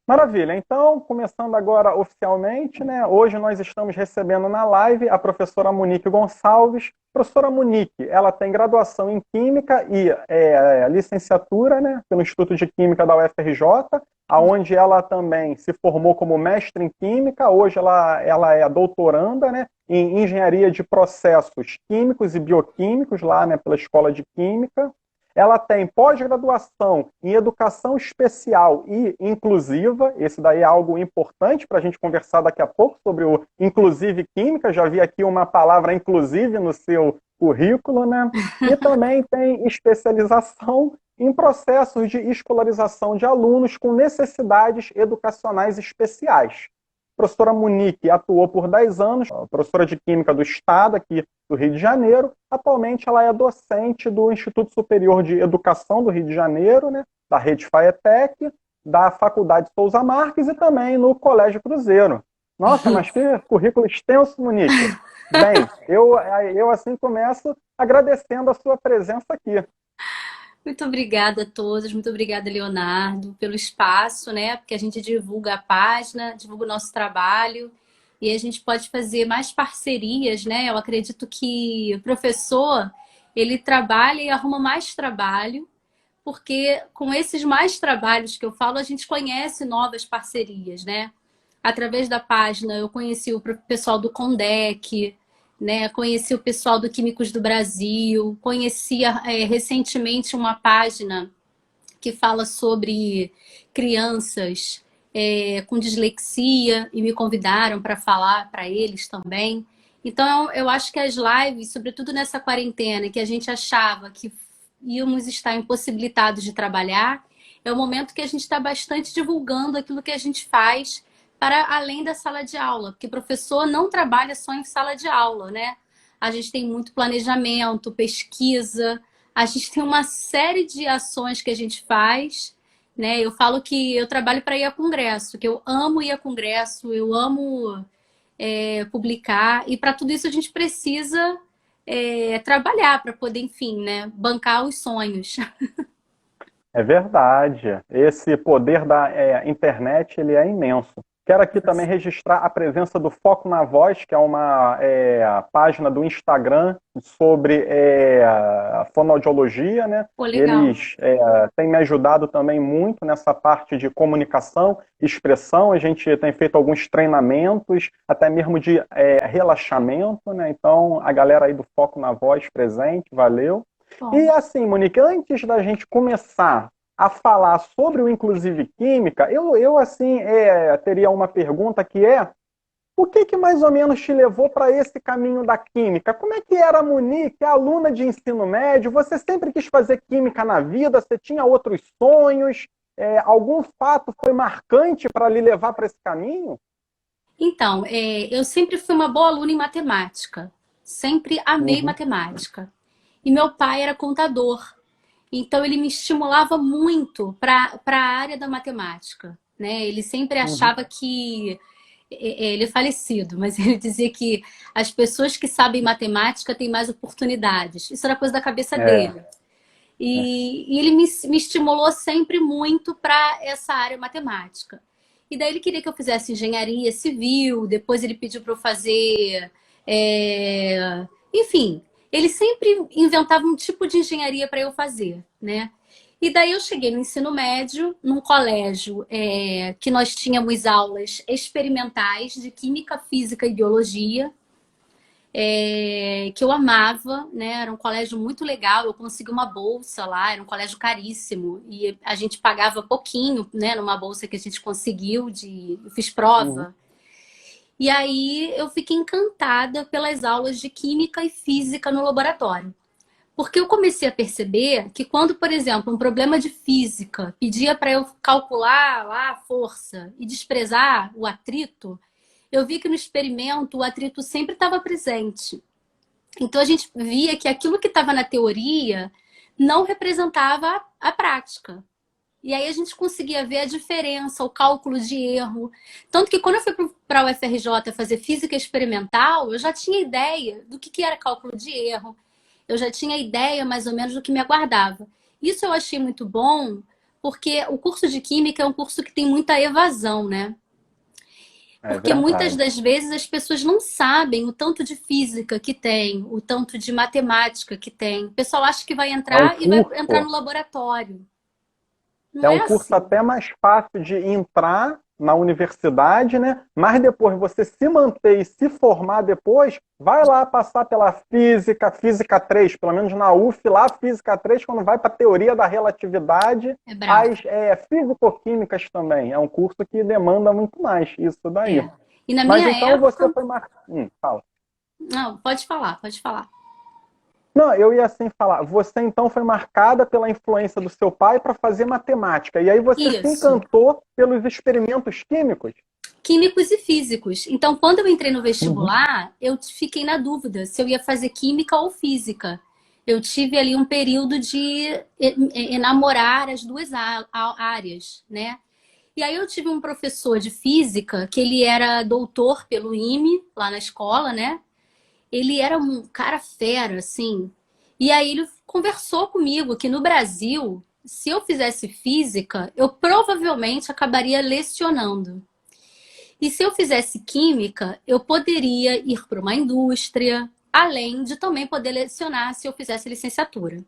Maravilha. Então, começando agora oficialmente, né? Hoje nós estamos recebendo na live a professora Monique Gonçalves. Professora Monique, ela tem graduação em Química e licenciatura, né, pelo Instituto de Química da UFRJ, aonde ela também se formou como mestre em Química. Hoje ela é doutoranda, né, em Engenharia de Processos Químicos e Bioquímicos, lá, né, pela Escola de Química. Ela tem pós-graduação em Educação Especial e Inclusiva. Esse daí é algo importante para a gente conversar daqui a pouco sobre o Inclusive Química. Já vi aqui uma palavra inclusive no seu currículo, né? E também tem especialização em processos de escolarização de alunos com necessidades educacionais especiais. A professora Monique atuou por 10 anos, professora de Química do Estado, aqui do Rio de Janeiro. Atualmente ela é docente do Instituto Superior de Educação do Rio de Janeiro, né, da Rede Faetec, da Faculdade Souza Marques e também no Colégio Cruzeiro. Nossa, mas que currículo extenso, Monique. Bem, eu assim começo agradecendo a sua presença aqui. Muito obrigada a todos, muito obrigada, Leonardo, pelo espaço, né? Porque a gente divulga a página, divulga o nosso trabalho e a gente pode fazer mais parcerias, né? Eu acredito que o professor, ele trabalha e arruma mais trabalho, porque com esses mais trabalhos que eu falo, a gente conhece novas parcerias, né? Através da página, eu conheci o pessoal do Condec, né? Conheci o pessoal do Químicos do Brasil, conheci recentemente uma página que fala sobre crianças com dislexia e me convidaram para falar para eles também. Então, eu acho que as lives, sobretudo nessa quarentena, que a gente achava que íamos estar impossibilitados de trabalhar, é o momento que a gente está bastante divulgando aquilo que a gente faz para além da sala de aula, porque professor não trabalha só em sala de aula, né? A gente tem muito planejamento, pesquisa, a gente tem uma série de ações que a gente faz, né? Eu falo que eu trabalho para ir a congresso, que eu amo ir a congresso, eu amo publicar, e para tudo isso a gente precisa trabalhar para poder, enfim, né, bancar os sonhos. É verdade. Esse poder da internet ele é imenso. Quero aqui também registrar a presença do Foco na Voz, que é uma página do Instagram sobre fonoaudiologia, né? Pô, legal. Eles têm me ajudado também muito nessa parte de comunicação, expressão. A gente tem feito alguns treinamentos, até mesmo de relaxamento, né? Então, a galera aí do Foco na Voz presente, valeu. E Bom. assim, Monique, antes da gente começar a falar sobre o Inclusive Química, eu assim, teria uma pergunta que é: o que mais ou menos te levou para esse caminho da química? Como é que era a Monique, aluna de ensino médio? Você sempre quis fazer química na vida? Você tinha outros sonhos? Algum fato foi marcante para lhe levar para esse caminho? Então, eu sempre fui uma boa aluna em matemática. Sempre amei Uhum, matemática. E meu pai era contador. Então, ele me estimulava muito para a área da matemática, né? Ele sempre uhum. achava que... Ele é falecido, mas ele dizia que as pessoas que sabem matemática têm mais oportunidades. Isso era coisa da cabeça É, dele. é. E ele me estimulou sempre muito para essa área matemática. E daí ele queria que eu fizesse engenharia civil, depois ele pediu para eu fazer. Enfim, ele sempre inventava um tipo de engenharia para eu fazer, né? E daí eu cheguei no ensino médio, num colégio que nós tínhamos aulas experimentais de química, física e biologia, que eu amava, né? Era um colégio muito legal, eu consegui uma bolsa lá, era um colégio caríssimo, e a gente pagava pouquinho, né? Numa bolsa que a gente conseguiu, eu fiz Uhum. prova. E aí eu fiquei encantada pelas aulas de química e física no laboratório. Porque eu comecei a perceber que quando, por exemplo, um problema de física pedia para eu calcular lá a força e desprezar o atrito, eu vi que no experimento o atrito sempre estava presente. Então a gente via que aquilo que estava na teoria não representava a prática. E aí a gente conseguia ver a diferença, o cálculo de erro. Tanto que quando eu fui para a UFRJ fazer física experimental, eu já tinha ideia do que era cálculo de erro. Eu já tinha ideia mais ou menos do que me aguardava. Isso eu achei muito bom, Porque o curso de Química é um curso que tem muita evasão, né? É Porque muitas verdade. das vezes as pessoas não sabem o tanto de física que tem, o tanto de matemática que tem. O pessoal acha que vai É um entrar e vai entrar no curso, laboratório. Não é é um curso assim. até mais fácil de entrar na universidade, né? Mas depois você se manter e se formar depois, vai lá passar pela física, física 3, pelo menos na UF, lá física 3, quando vai para a teoria da relatividade, É brabo. as físico-químicas também. É um curso que demanda muito mais isso daí. É. E na Mas minha então você época. foi marcar. Fala. Não, pode falar, pode falar. Não, eu ia assim falar. Você então foi marcada pela influência do seu pai para fazer matemática. E aí você se Isso. encantou pelos experimentos químicos? Químicos e físicos. Então, quando eu entrei no Uhum. vestibular, eu fiquei na dúvida se eu ia fazer química ou física. Eu tive ali um período de enamorar as duas áreas, né? E aí eu tive um professor de física, que ele era doutor pelo IME, lá na escola, né? Ele era um cara fera, assim. E aí ele conversou comigo que no Brasil, se eu fizesse física, eu provavelmente acabaria lecionando. E se eu fizesse química, eu poderia ir para uma indústria, além de também poder lecionar se eu fizesse licenciatura.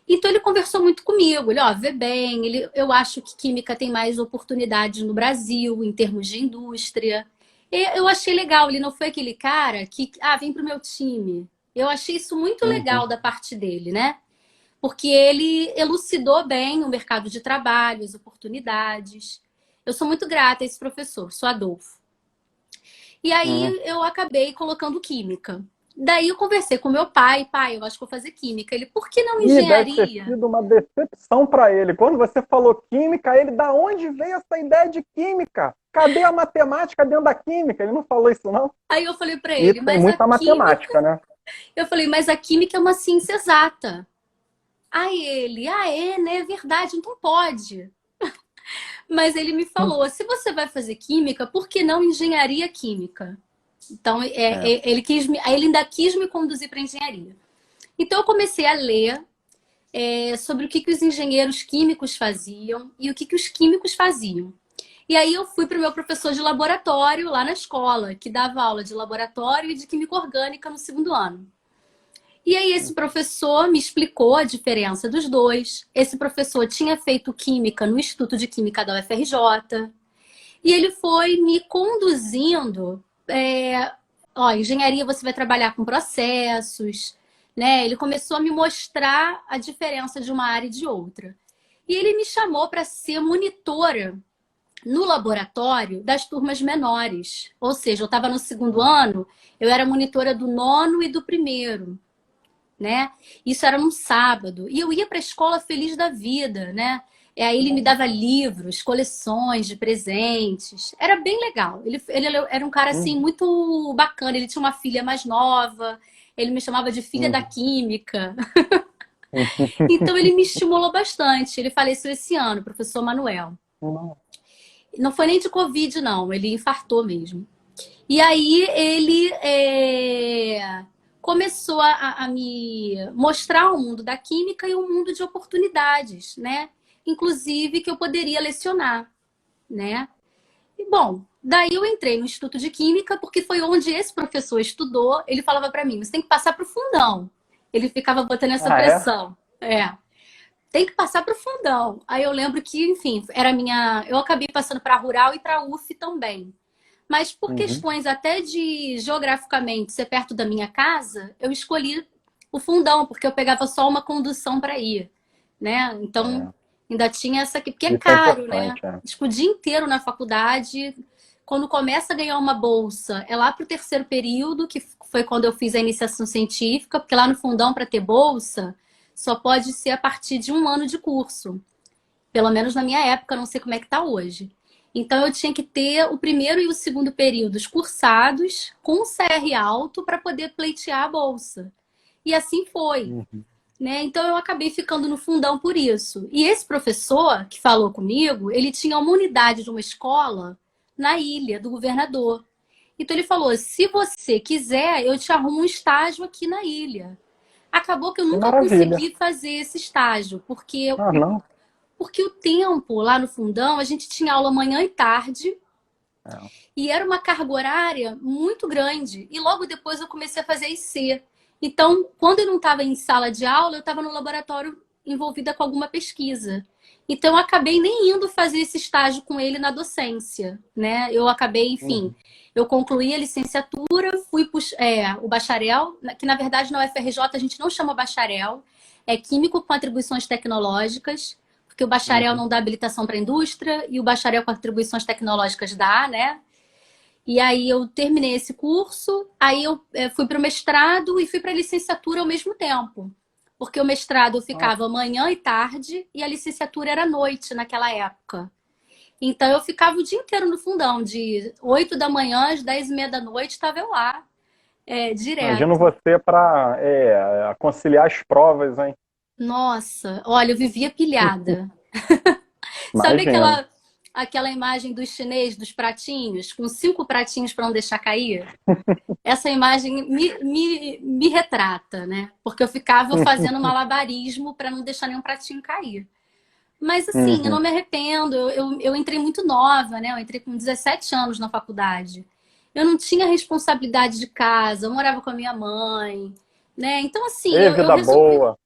Então ele conversou muito comigo, ele, ó, vê bem, eu acho que química tem mais oportunidades no Brasil, em termos de indústria. E eu achei legal, ele não foi aquele cara que, vem pro meu time. Eu achei isso muito Uhum. legal da parte dele, né? Porque ele elucidou bem o mercado de trabalho, as oportunidades. Eu sou muito grata a esse professor, sou Adolfo. E Uhum. aí eu acabei colocando química. Daí eu conversei com meu pai, eu acho que vou fazer química. Ele, por que não E deve ter engenharia? sido uma decepção para ele. Quando você falou química, ele, da onde veio essa ideia de química? Cadê a matemática dentro da química? Ele não falou isso, não? Aí eu falei para E ele, tem mas a muita química, matemática, né? eu falei, mas a química é uma ciência exata. Aí ele, é, né? É verdade, então pode. Mas ele me falou, se você vai fazer química, por que não engenharia química? Então, É. aí ele ainda quis me conduzir para engenharia. Então, eu comecei a ler sobre o que os engenheiros químicos faziam e o que os químicos faziam. E aí eu fui para o meu professor de laboratório lá na escola, que dava aula de laboratório e de química orgânica no segundo ano. E aí esse professor me explicou a diferença dos dois. Esse professor tinha feito química no Instituto de Química da UFRJ. E ele foi me conduzindo. Engenharia você vai trabalhar com processos, né? Ele começou a me mostrar a diferença de uma área e de outra. E ele me chamou para ser monitora no laboratório das turmas menores. Ou seja, eu estava no segundo ano, eu era monitora do nono e do primeiro, né? Isso era num sábado. E eu ia para a escola feliz da vida, né? E aí ele me dava livros, coleções de presentes. Era bem legal. Ele era um cara, assim, Uhum. muito bacana. Ele tinha uma filha mais nova. Ele me chamava de filha da Uhum. química. Então ele me estimulou bastante. Ele faleceu esse ano, o professor Manuel. Uhum. Não foi nem de Covid, não. Ele infartou mesmo. E aí ele começou a me mostrar o mundo da química e o mundo de oportunidades, né? Inclusive que eu poderia lecionar, né? E bom, daí eu entrei no Instituto de Química porque foi onde esse professor estudou. Ele falava para mim, você tem que passar para o fundão. Ele ficava botando essa Ah, é? pressão. Tem que passar para o fundão. Aí eu lembro que, enfim, era minha. Eu acabei passando para a Rural e para a UF também. Mas por Uhum. questões até de geograficamente ser perto da minha casa, eu escolhi o fundão, porque eu pegava só uma condução para ir, né? Então, É. ainda tinha essa aqui, porque é Isso é caro, né? importante, é. Tipo, o dia inteiro na faculdade, quando começa a ganhar uma bolsa, é lá para o terceiro período, que foi quando eu fiz a iniciação científica, porque lá no fundão, para ter bolsa, só pode ser a partir de um ano de curso. Pelo menos na minha época, não sei como é que tá hoje. Então eu tinha que ter o primeiro e o segundo períodos cursados com um CR alto para poder pleitear a bolsa. E assim foi, Uhum. né? Então eu acabei ficando no fundão por isso. E esse professor que falou comigo, ele tinha uma unidade de uma escola na ilha do governador. Então ele falou: se você quiser, eu te arrumo um estágio aqui na ilha. Acabou que eu Que nunca maravilha. consegui fazer esse estágio, porque Ah, não? Porque o tempo lá no fundão, a gente tinha aula manhã e tarde, É. e era uma carga horária muito grande. E logo depois eu comecei a fazer IC. Então, quando eu não estava em sala de aula, eu estava no laboratório envolvida com alguma pesquisa. Então, eu acabei nem indo fazer esse estágio com ele na docência, né? Eu acabei, enfim, Uhum. eu concluí a licenciatura, fui o bacharel, que na verdade na UFRJ a gente não chama bacharel, é químico com atribuições tecnológicas, porque o bacharel Uhum. não dá habilitação para a indústria e o bacharel com atribuições tecnológicas dá, né? E aí eu terminei esse curso, aí eu fui para o mestrado e fui para a licenciatura ao mesmo tempo. Porque o mestrado eu Ah, ficava manhã e tarde e a licenciatura era noite naquela época. Então eu ficava o dia inteiro no fundão, de 8 da manhã às 10h30 da noite, estava eu lá, imagino direto. você para conciliar as provas, hein? Nossa, olha, eu vivia pilhada. Sabe Imagino. aquela imagem dos chinês, dos pratinhos, com 5 pratinhos para não deixar cair? Essa imagem me retrata, né? Porque eu ficava fazendo malabarismo para não deixar nenhum pratinho cair. Mas assim, eu Uhum. não me arrependo. Eu entrei muito nova, né? Eu entrei com 17 anos na faculdade. Eu não tinha responsabilidade de casa, eu morava com a minha mãe, né? Então, assim, E vida boa.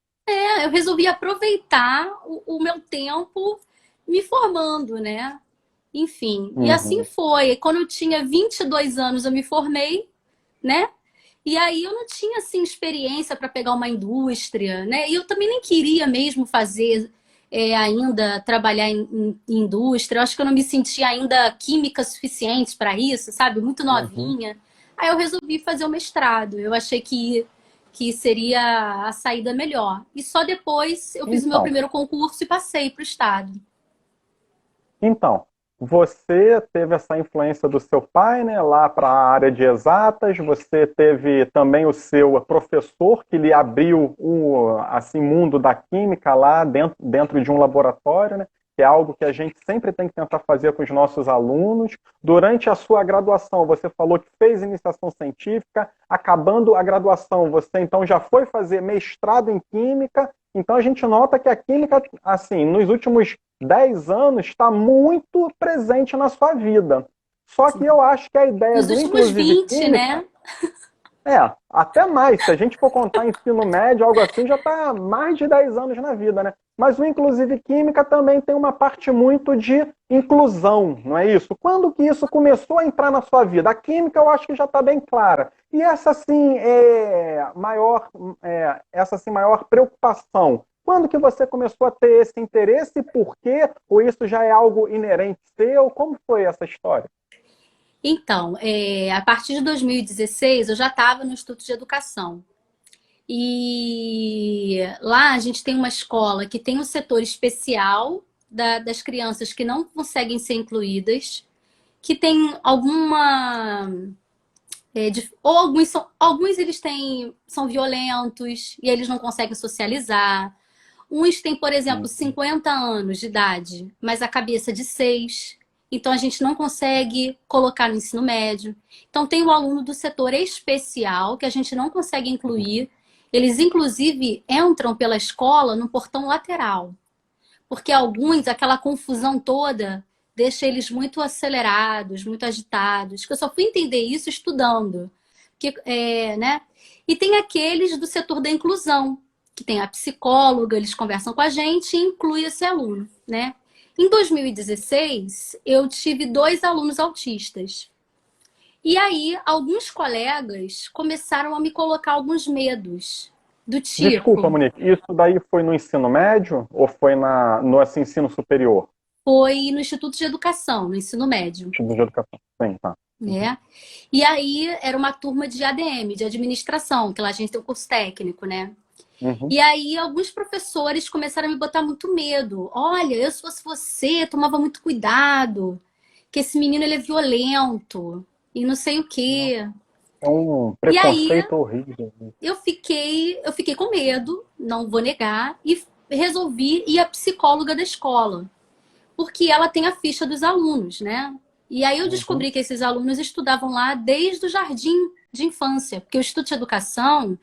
eu resolvi aproveitar o meu tempo me formando, né? Enfim, e assim Uhum. foi. Quando eu tinha 22 anos, eu me formei, né? E aí eu não tinha assim experiência para pegar uma indústria, né? E eu também nem queria mesmo fazer ainda trabalhar em indústria. Eu acho que eu não me sentia ainda química suficiente para isso, sabe? Muito Uhum. novinha. Aí eu resolvi fazer o mestrado. Eu achei que seria a saída melhor. E só depois eu fiz o meu Então, primeiro concurso e passei para o estado. Então, você teve essa influência do seu pai, né, lá para a área de exatas, você teve também o seu professor que lhe abriu o assim, mundo da química lá dentro de um laboratório, né, que é algo que a gente sempre tem que tentar fazer com os nossos alunos. Durante a sua graduação, você falou que fez iniciação científica, acabando a graduação, você então já foi fazer mestrado em química, então a gente nota que a química, assim, nos últimos 10 anos está muito presente na sua vida. Só que eu acho que a ideia Nos do últimos inclusive 20, química né? até mais. Se a gente for contar ensino médio, algo assim, já está mais de 10 anos na vida, né? Mas o inclusive química também tem uma parte muito de inclusão, não é isso? Quando que isso começou a entrar na sua vida? A química eu acho que já está bem clara. E essa sim essa sim maior preocupação. Quando que você começou a ter esse interesse? Por quê? Ou isso já é algo inerente seu? Como foi essa história? Então, a partir de 2016, eu já estava no Instituto de Educação. E lá a gente tem uma escola que tem um setor especial das crianças que não conseguem ser incluídas, que tem alguma. Ou alguns eles são violentos e eles não conseguem socializar. Uns têm, por exemplo, Uhum. 50 anos de idade, mas a cabeça de 6. Então a gente não consegue colocar no ensino médio. Então tem o aluno do setor especial que a gente não consegue incluir. Eles, inclusive, entram pela escola no portão lateral. Porque alguns, aquela confusão toda, deixa eles muito acelerados, muito agitados. Que eu só fui entender isso estudando. Né? E tem aqueles do setor da inclusão, que tem a psicóloga, eles conversam com a gente e inclui esse aluno, né? Em 2016, eu tive 2 alunos autistas. E aí, alguns colegas começaram a me colocar alguns medos, do Desculpa, tipo, Monique, isso daí foi no ensino médio ou foi no assim, ensino superior? foi no Instituto de Educação, no ensino médio, Tipo de educação. Sim, tá. Uhum. né? E aí, era uma turma de ADM, de administração, que lá a gente tem um curso técnico, né? Uhum. E aí, alguns professores começaram a me botar muito medo. Olha, eu se fosse você, tomava muito cuidado, que esse menino ele é violento e não sei o Nossa, quê. é um E aí, preconceito horrível. eu fiquei com medo, não vou negar, e resolvi ir à psicóloga da escola, porque ela tem a ficha dos alunos, né? E aí eu Uhum. descobri que esses alunos estudavam lá desde o jardim de infância, porque o Instituto de Educação,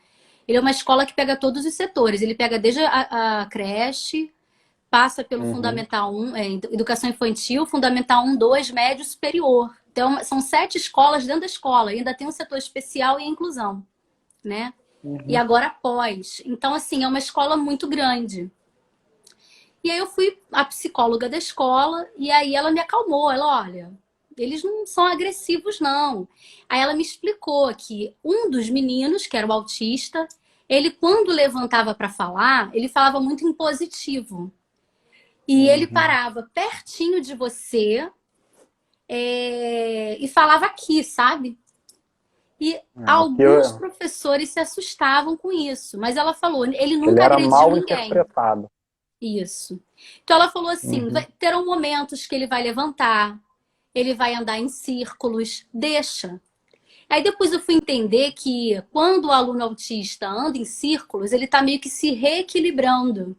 ele é uma escola que pega todos os setores. Ele pega desde a creche, passa pelo Uhum. Fundamental 1, Educação Infantil, Fundamental 1, 2, Médio e Superior. Então, são 7 escolas dentro da escola. Ainda tem um setor especial e inclusão, né? E Uhum. agora pós. Então, assim, é uma escola muito grande. E aí eu fui a psicóloga da escola e aí ela me acalmou. Ela, olha, eles não são agressivos, não. Aí ela me explicou que um dos meninos, que era o autista, ele quando levantava para falar, ele falava muito em positivo. E ele Uhum. parava pertinho de você e falava aqui, sabe? E Que, alguns professores se assustavam com isso. Mas ela falou, ele que ele nunca era agrediu mal ninguém. interpretado. Isso. Então ela falou assim: Uhum. terão momentos que ele vai levantar, ele vai andar em círculos, deixa. Aí depois eu fui entender que quando o aluno autista anda em círculos, ele está meio que se reequilibrando.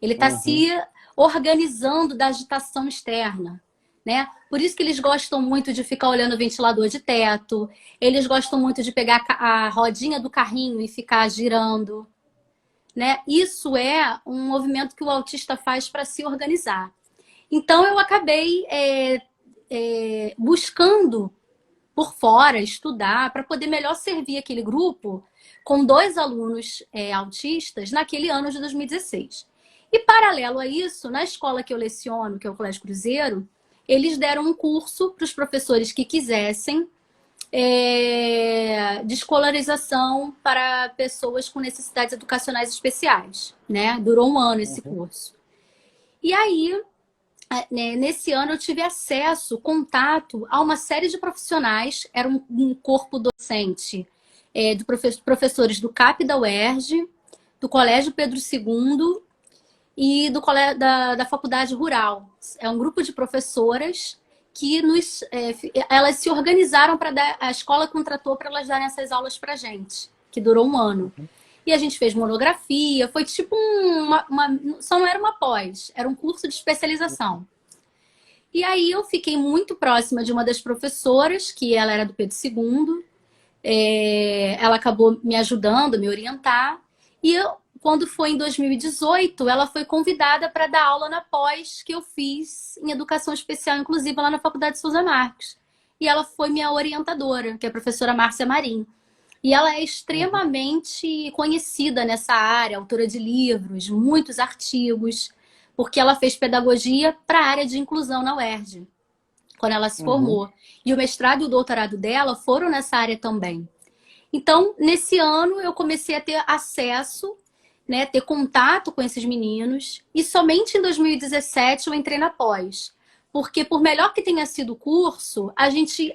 Ele está Uhum. se organizando da agitação externa, né? Por isso que eles gostam muito de ficar olhando o ventilador de teto, eles gostam muito de pegar a rodinha do carrinho e ficar girando, né? Isso é um movimento que o autista faz para se organizar. Então eu acabei buscando por fora, estudar, para poder melhor servir aquele grupo com 2 alunos autistas naquele ano de 2016. E paralelo a isso, na escola que eu leciono, que é o Colégio Cruzeiro, eles deram um curso para os professores que quisessem de escolarização para pessoas com necessidades educacionais especiais, né? Durou um ano esse Uhum. curso. E aí, né, nesse ano eu tive acesso, contato a uma série de profissionais, era um corpo docente de professores do CAP da UERJ, do Colégio Pedro II e da Faculdade Rural. É um grupo de professoras que elas se organizaram para dar, a escola contratou para elas darem essas aulas para gente, que durou um ano. Uhum. E a gente fez monografia, foi tipo só não era uma pós, era um curso de especialização. E aí eu fiquei muito próxima de uma das professoras, que ela era do Pedro II, ela acabou me ajudando, me orientar. E quando foi em 2018, ela foi convidada para dar aula na pós que eu fiz em educação especial, inclusive lá na Faculdade de Souza Marques. E ela foi minha orientadora, que é a professora Márcia Marim. E ela é Uhum. extremamente conhecida nessa área, autora de livros, muitos artigos, porque ela fez pedagogia para a área de inclusão na UERJ, quando ela se Uhum. formou. E o mestrado e o doutorado dela foram nessa área também. Então, nesse ano, eu comecei a ter acesso, né, ter contato com esses meninos, e somente em 2017 eu entrei na pós. Porque por melhor que tenha sido o curso,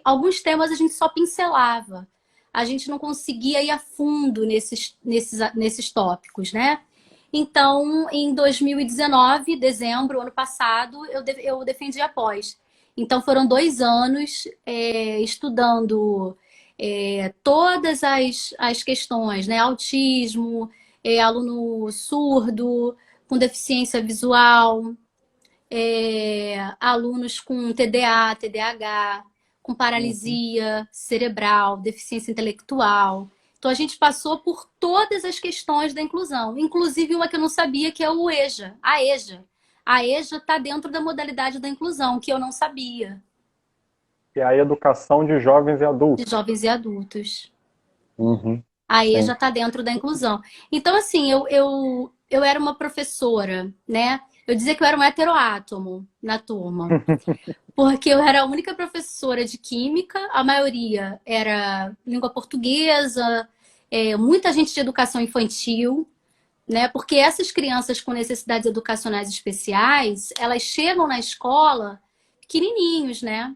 alguns temas a gente só pincelava. A gente não conseguia ir a fundo nesses tópicos, né? Então, em 2019, dezembro, ano passado, eu defendi a pós. Então, foram 2 anos estudando todas as questões, né? Autismo, aluno surdo, com deficiência visual, alunos com TDA, TDAH, com Uhum. paralisia cerebral, deficiência intelectual. Então a gente passou por todas as questões da inclusão, inclusive uma que eu não sabia, que é o EJA, a EJA. A EJA está dentro da modalidade da inclusão, que eu não sabia, Que é a educação de jovens e de adultos. jovens e adultos. Uhum. A EJA Sim. está dentro da inclusão. Então, assim, eu era uma professora, né? Eu dizia que eu era um heteroátomo na turma. Porque eu era a única professora de química, a maioria era língua portuguesa, muita gente de educação infantil, né? Porque essas crianças com necessidades educacionais especiais, elas chegam na escola pequenininhos, né?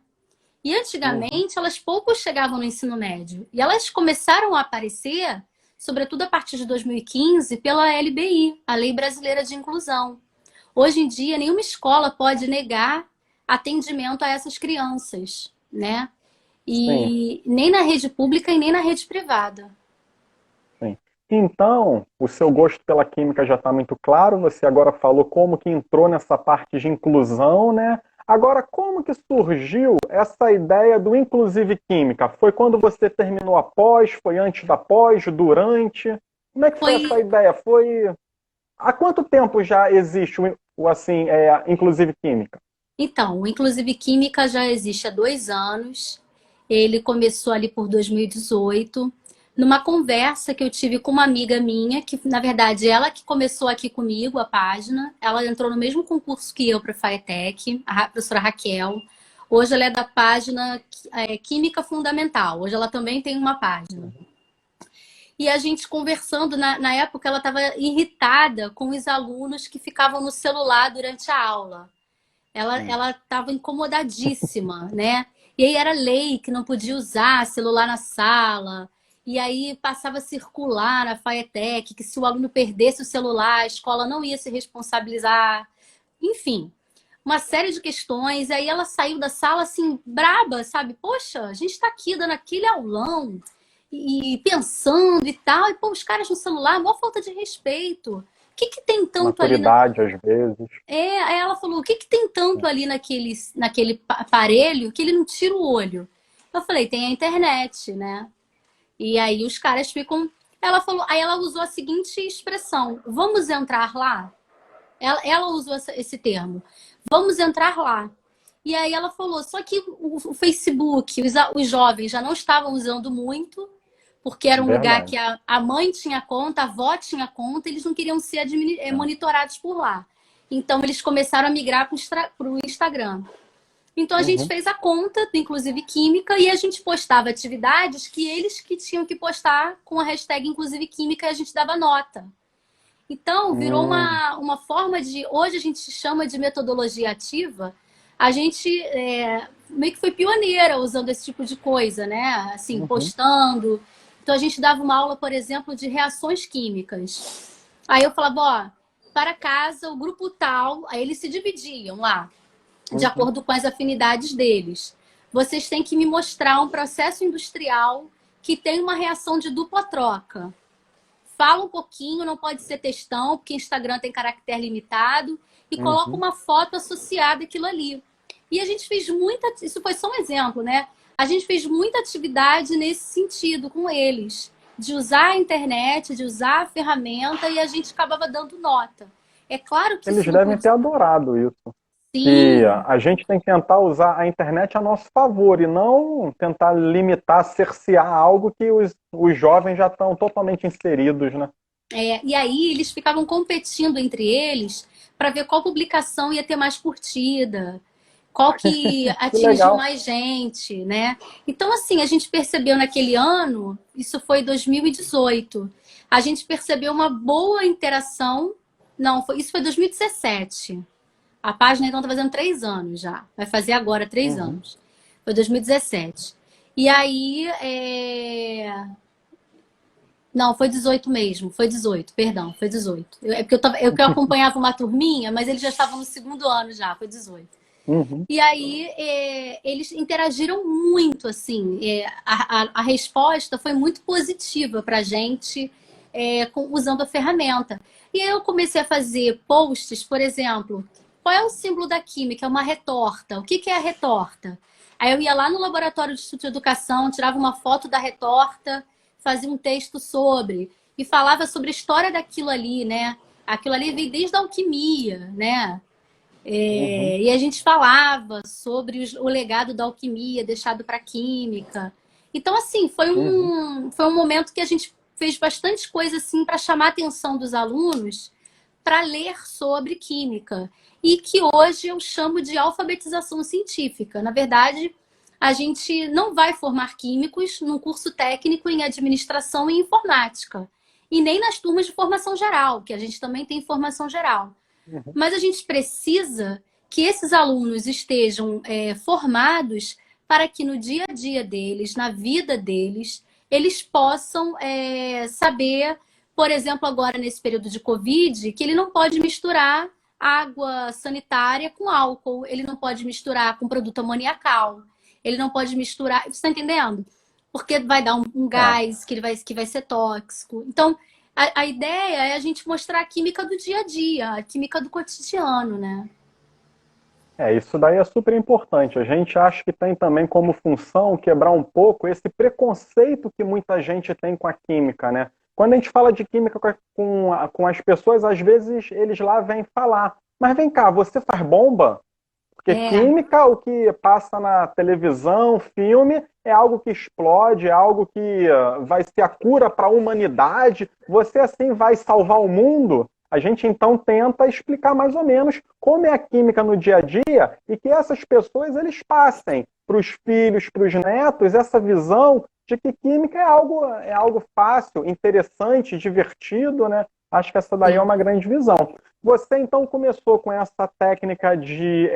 E Uhum. antigamente elas pouco chegavam no ensino médio. E elas começaram a aparecer, sobretudo a partir de 2015, pela LBI, a Lei Brasileira de Inclusão. Hoje em dia, nenhuma escola pode negar atendimento a essas crianças, né? Sim. E nem na rede pública e nem na rede privada. Sim. Então, o seu gosto pela química já está muito claro. Você agora falou como que entrou nessa parte de inclusão, né? Agora, como que surgiu essa ideia do Inclusive Química? Foi quando você terminou a pós? Foi antes da pós? Durante? Como é que foi Foi essa ideia? Foi há quanto tempo já existe? Ou assim, inclusive química? Então, o Inclusive Química já existe há 2 anos. Ele começou ali por 2018, numa conversa que eu tive com uma amiga minha, que na verdade ela que começou aqui comigo a página. Ela entrou no mesmo concurso que eu para a FATEC, a professora Raquel. Hoje ela é da página Química Fundamental. Hoje ela também tem uma página. E a gente conversando, na época ela estava irritada com os alunos que ficavam no celular durante a aula. Ela estava incomodadíssima, né? E aí era lei que não podia usar celular na sala. E aí passava a circular na FATEC que se o aluno perdesse o celular, a escola não ia se responsabilizar. Enfim, uma série de questões. E aí ela saiu da sala assim, braba, sabe? Poxa, a gente está aqui dando aquele aulão e pensando e tal. E pô, os caras no celular, maior falta de respeito. O que que tem tanto ali na... Maturidade, às vezes. Aí ela falou, o que que tem tanto ali naquele aparelho que ele não tira o olho? Eu falei, tem a internet, né? E aí os caras ficam... Ela falou, aí ela usou a seguinte expressão, vamos entrar lá? Ela usou esse termo, vamos entrar lá. E aí ela falou, só que o Facebook, os jovens já não estavam usando muito, porque era um lugar Verdade. que a mãe tinha conta, a avó tinha conta, eles não queriam ser monitorados por lá. Então, eles começaram a migrar para o Instagram. Então, a gente Uhum. fez a conta, inclusive Química, e a gente postava atividades que eles que tinham que postar com a hashtag Inclusive Química e a gente dava nota. Então, virou Hum, uma forma de... Hoje a gente chama de metodologia ativa. A gente meio que foi pioneira usando esse tipo de coisa, né? Assim, uhum. postando. Então, a gente dava uma aula, por exemplo, de reações químicas. Aí eu falava, ó, para casa, o grupo tal... Aí eles se dividiam lá, de Uhum. acordo com as afinidades deles. Vocês têm que me mostrar um processo industrial que tem uma reação de dupla troca. Fala um pouquinho, não pode ser textão, porque Instagram tem caractere limitado, e coloca Uhum. uma foto associada àquilo ali. E a gente fez muita... Isso foi só um exemplo, né? A gente fez muita atividade nesse sentido com eles, de usar a internet, de usar a ferramenta, e a gente acabava dando nota. É claro que Eles isso não devem ter podia... adorado isso. Que Sim, a gente tem que tentar usar a internet a nosso favor e não tentar limitar, cercear algo que os jovens já estão totalmente inseridos, né? e aí eles ficavam competindo entre eles para ver qual publicação ia ter mais curtida, qual que Que atingiu legal. mais gente, né? Então, assim, a gente percebeu naquele ano, isso foi 2018, a gente percebeu uma boa interação. Não, isso foi 2017. A página, então, está fazendo 3 anos já. Vai fazer agora três Uhum. anos. Foi 2017. E aí, não, foi 18 mesmo, foi 18, perdão, foi 18. É porque eu acompanhava uma turminha, mas eles já estavam no segundo ano já, foi 18. Uhum. E aí eles interagiram muito, assim, a resposta foi muito positiva para a gente usando a ferramenta. E aí eu comecei a fazer posts, por exemplo, qual é o símbolo da química? É uma retorta. O que que é a retorta? Aí eu ia lá no laboratório de Instituto de Educação, tirava uma foto da retorta, fazia um texto sobre, e falava sobre a história daquilo ali, né? Aquilo ali veio desde a alquimia, né? Uhum. E a gente falava sobre o legado da alquimia deixado para a química. Então, assim, Uhum. foi um momento que a gente fez bastante coisa assim para chamar a atenção dos alunos para ler sobre química. E que hoje eu chamo de alfabetização científica. Na verdade, a gente não vai formar químicos num curso técnico em administração e informática. E nem nas turmas de formação geral, que a gente também tem formação geral. Uhum. Mas a gente precisa que esses alunos estejam formados para que no dia a dia deles, na vida deles, eles possam saber, por exemplo, agora nesse período de Covid, que ele não pode misturar água sanitária com álcool, ele não pode misturar com produto amoniacal, ele não pode misturar. Você está entendendo? Porque vai dar um É, gás que vai ser tóxico. Então, a ideia é a gente mostrar a química do dia a dia, a química do cotidiano, né? isso daí é super importante. A gente acha que tem também como função quebrar um pouco esse preconceito que muita gente tem com a química, né? Quando a gente fala de química com as pessoas, às vezes eles lá vêm falar. Mas vem cá, você faz bomba? Porque É. química, o que passa na televisão, filme, é algo que explode, é algo que vai ser a cura para a humanidade. Você assim vai salvar o mundo? A gente então tenta explicar mais ou menos como é a química no dia a dia e que essas pessoas eles passem para os filhos, para os netos, essa visão de que química é algo fácil, interessante, divertido, né? Acho que essa daí é Sim. uma grande visão. Você então começou com essa técnica de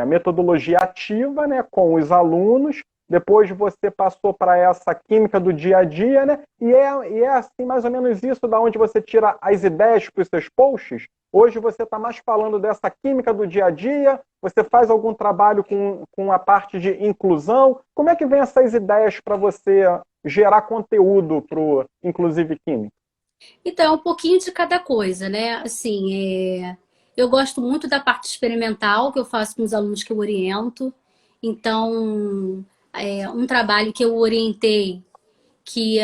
metodologia ativa, né, com os alunos. Depois você passou para essa química do dia a dia, né? E é assim mais ou menos isso da onde você tira as ideias para os seus posts. Hoje você está mais falando dessa química do dia a dia. Você faz algum trabalho com a parte de inclusão? Como é que vem essas ideias para você gerar conteúdo para o Inclusive Química? Então, é um pouquinho de cada coisa, né? Assim, eu gosto muito da parte experimental que eu faço com os alunos que eu oriento. Então, um trabalho que eu orientei que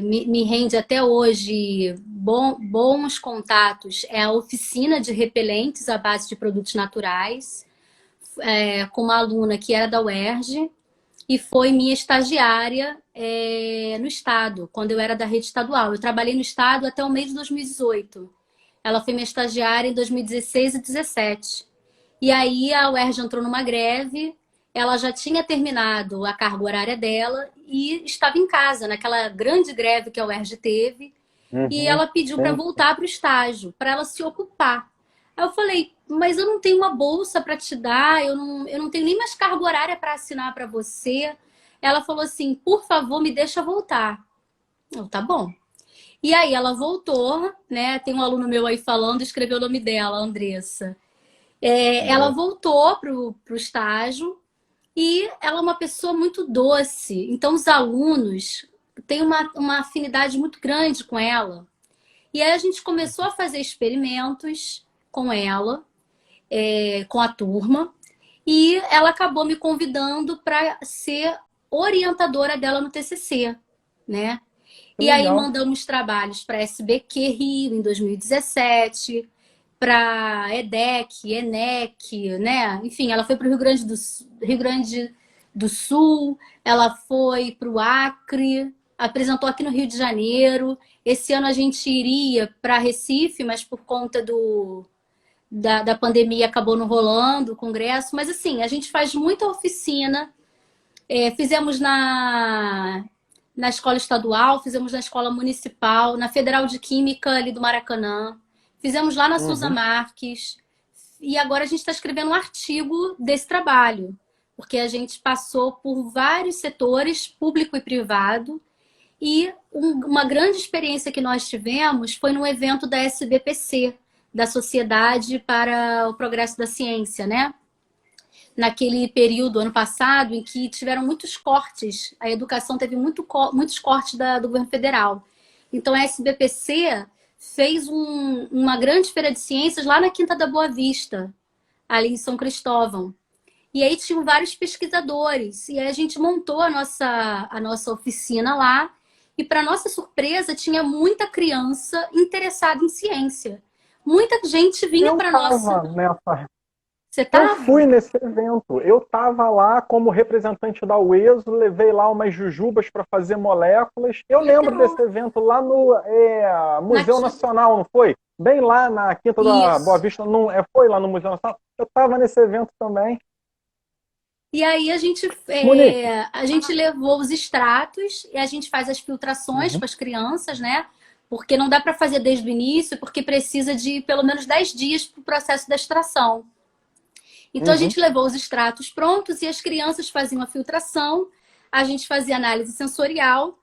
me rende até hoje bons contatos é a oficina de repelentes à base de produtos naturais, com uma aluna que era da UERJ e foi minha estagiária no Estado, quando eu era da rede estadual. Eu trabalhei no Estado até o mês de 2018. Ela foi minha estagiária em 2016 e 2017. E aí a UERJ entrou numa greve, ela já tinha terminado a carga horária dela e estava em casa, naquela grande greve que a UERJ teve, e Uhum, ela pediu para sim. voltar para o estágio, para ela se ocupar. Aí eu falei, mas eu não tenho uma bolsa para te dar, eu não tenho nem mais carga horária para assinar para você. Ela falou assim, por favor, me deixa voltar. Eu, tá bom. E aí ela voltou, né? Tem um aluno meu aí falando, escreveu o nome dela, Andressa. Ela É. voltou pro estágio e ela é uma pessoa muito doce. Então os alunos têm uma afinidade muito grande com ela. E aí a gente começou a fazer experimentos com ela, com a turma, e ela acabou me convidando para ser orientadora dela no TCC, né? Que E aí legal. mandamos trabalhos para SBQ Rio em 2017, para EDEC, ENEC, né? Enfim, ela foi para o Rio Grande do Sul, ela foi para o Acre, apresentou aqui no Rio de Janeiro. Esse ano a gente iria para Recife, mas por conta da pandemia acabou não rolando o congresso. Mas assim, a gente faz muita oficina. Fizemos na escola estadual, fizemos na escola municipal, na Federal de Química ali do Maracanã, fizemos lá na Souza Uhum. Marques, e agora a gente está escrevendo um artigo desse trabalho, porque a gente passou por vários setores, público e privado, e uma grande experiência que nós tivemos foi no evento da SBPC, da Sociedade para o Progresso da Ciência, né? Naquele período, ano passado, em que tiveram muitos cortes, a educação teve muitos cortes do governo federal. Então, a SBPC fez uma grande feira de ciências lá na Quinta da Boa Vista, ali em São Cristóvão. E aí tinham vários pesquisadores. E aí a gente montou a nossa oficina lá. E, para nossa surpresa, tinha muita criança interessada em ciência. Muita gente vinha Eu para nossa. estava nessa. Você Eu estava? fui nesse evento. Eu estava lá como representante da UESO, levei lá umas jujubas para fazer moléculas. Eu lembro Legal. desse evento lá no Museu Nacional, não foi? Bem lá na Quinta da Boa Isso. Vista, não, foi lá no Museu Nacional. Eu estava nesse evento também. E aí Monique. a gente levou os extratos e a gente faz as filtrações Uhum, com as crianças, né? Porque não dá para fazer desde o início, porque precisa de pelo menos 10 dias para o processo da extração. Então a uhum, gente levou os extratos prontos e as crianças faziam a filtração, a gente fazia análise sensorial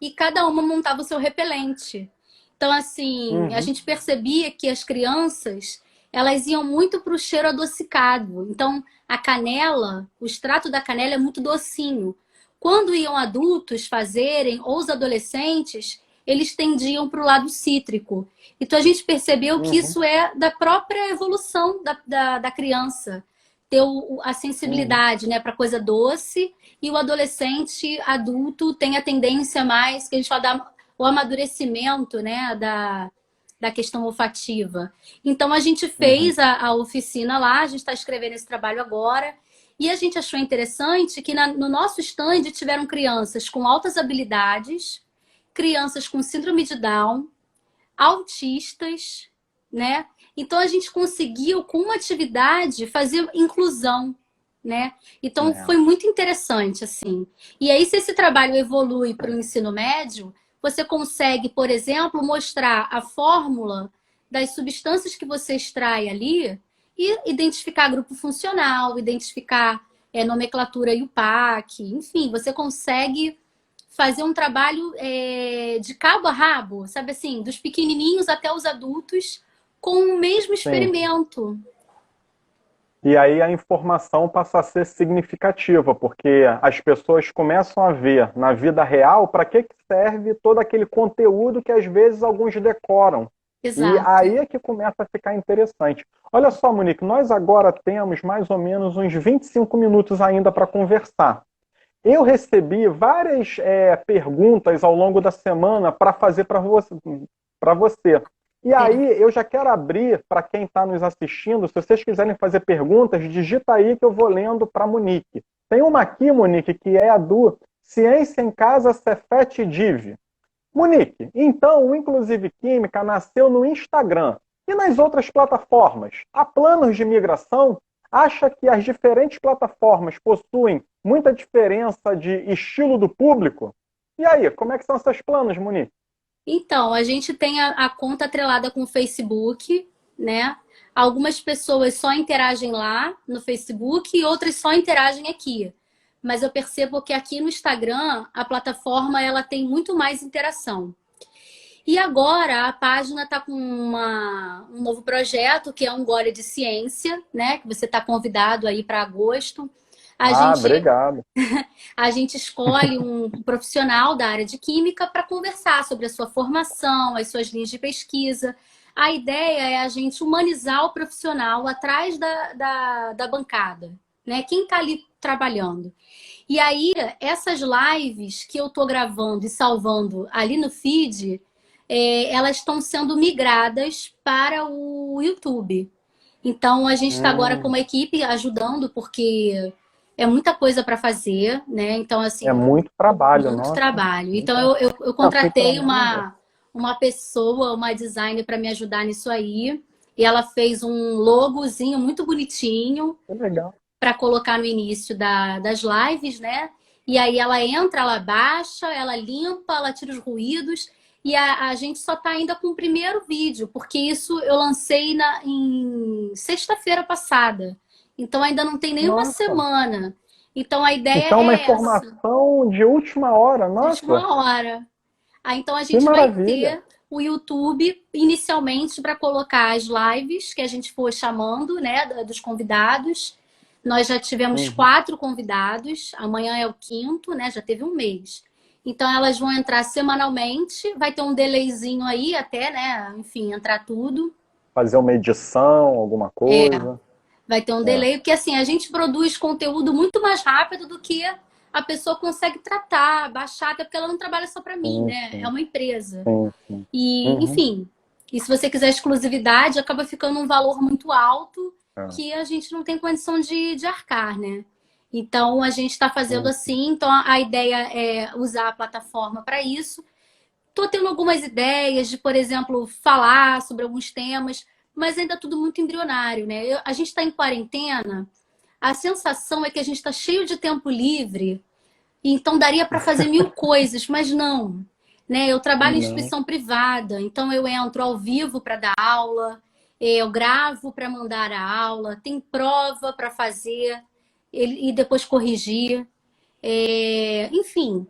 e cada uma montava o seu repelente. Então, assim, a uhum, gente percebia que as crianças, elas iam muito para o cheiro adocicado. Então, a canela, o extrato da canela é muito docinho. Quando iam adultos fazerem, ou os adolescentes, eles tendiam para o lado cítrico. Então, a gente percebeu que uhum, isso é da própria evolução da criança. Ter a uhum. sensibilidade, né, para coisa doce, e o adolescente adulto tem a tendência mais, que a gente fala, o amadurecimento, né, da questão olfativa. Então, a gente fez a oficina lá, a gente está escrevendo esse trabalho agora, e a gente achou interessante que no nosso stand tiveram crianças com altas habilidades, crianças com síndrome de Down, autistas, né? Então, a gente conseguiu, com uma atividade, fazer inclusão, né? Então, foi muito interessante, assim. E aí, se esse trabalho evolui para o ensino médio, você consegue, por exemplo, mostrar a fórmula das substâncias que você extrai ali e identificar grupo funcional, identificar nomenclatura IUPAC, enfim, você consegue fazer um trabalho de cabo a rabo, sabe assim, dos pequenininhos até os adultos, com o mesmo experimento. E aí a informação passa a ser significativa, porque as pessoas começam a ver na vida real para que serve todo aquele conteúdo que às vezes alguns decoram. Exato. E aí é que começa a ficar interessante. Olha só, Monique, nós agora temos mais ou menos uns 25 minutos ainda para conversar. Eu recebi várias perguntas ao longo da semana para fazer para você. E aí eu já quero abrir para quem está nos assistindo, se vocês quiserem fazer perguntas, digita aí que eu vou lendo para a Monique. Tem uma aqui, Monique, que é a do Ciência em Casa Cefet Div. Monique, então o Inclusive Química nasceu no Instagram e nas outras plataformas. Há planos de migração? Acha que as diferentes plataformas possuem muita diferença de estilo do público? E aí, como é que são seus planos, Monique? Então, a gente tem a conta atrelada com o Facebook, né? Algumas pessoas só interagem lá no Facebook e outras só interagem aqui. Mas eu percebo que aqui no Instagram, a plataforma ela tem muito mais interação. E agora a página está com um novo projeto, que é um Gole de Ciência, né? Que você está convidado aí para agosto. Obrigado. A gente escolhe um profissional da área de química para conversar sobre a sua formação, as suas linhas de pesquisa. A ideia é a gente humanizar o profissional atrás da bancada, né? Quem está ali trabalhando. E aí, essas lives que eu estou gravando e salvando ali no feed, elas estão sendo migradas para o YouTube. Então, a gente está agora com uma equipe ajudando, porque é muita coisa para fazer, né? Então, assim... É muito trabalho, muito trabalho. Então, eu contratei uma pessoa, uma designer para me ajudar nisso aí. E ela fez um logozinho muito bonitinho. Que legal. Para colocar no início das lives, né? E aí ela entra, ela baixa, ela limpa, ela tira os ruídos. E a gente só tá ainda com o primeiro vídeo, porque isso eu lancei em sexta-feira passada. Então ainda não tem nem uma semana. Então a ideia então, uma essa. informação de última hora, nossa. De última hora. Então a gente vai ter o YouTube inicialmente para colocar as lives que a gente for chamando, né, dos convidados. Nós já tivemos 4 convidados, amanhã é o 5º, né? Já teve um mês. Então elas vão entrar semanalmente, vai ter um delayzinho aí até, né? Enfim, entrar tudo. Fazer uma edição, alguma coisa. Vai ter um delay, porque assim, a gente produz conteúdo muito mais rápido do que a pessoa consegue tratar, baixar, até porque ela não trabalha só para mim, né? É uma empresa. E, enfim, e se você quiser exclusividade, acaba ficando um valor muito alto que a gente não tem condição de arcar, né? Então, a gente está fazendo assim. Então, a ideia é usar a plataforma para isso. Estou tendo algumas ideias de, por exemplo, falar sobre alguns temas, mas ainda tudo muito embrionário, né? A gente está em quarentena, a sensação é que a gente está cheio de tempo livre, então daria para fazer 1000 coisas, mas não. Né? Eu trabalho em instituição privada, então eu entro ao vivo para dar aula, eu gravo para mandar a aula, tem prova para fazer e depois corrigir. Enfim,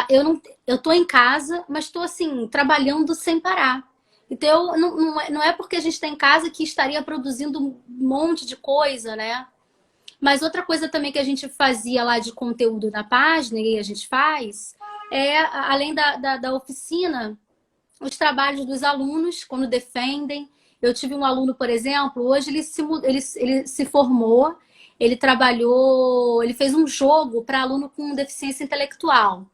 eu estou em casa, mas estou assim, trabalhando sem parar. Então, não é porque a gente está em casa que estaria produzindo um monte de coisa, né? Mas outra coisa também que a gente fazia lá de conteúdo na página, e a gente faz, além da oficina, os trabalhos dos alunos, quando defendem. Eu tive um aluno, por exemplo, hoje ele se formou, ele trabalhou, ele fez um jogo para aluno com deficiência intelectual.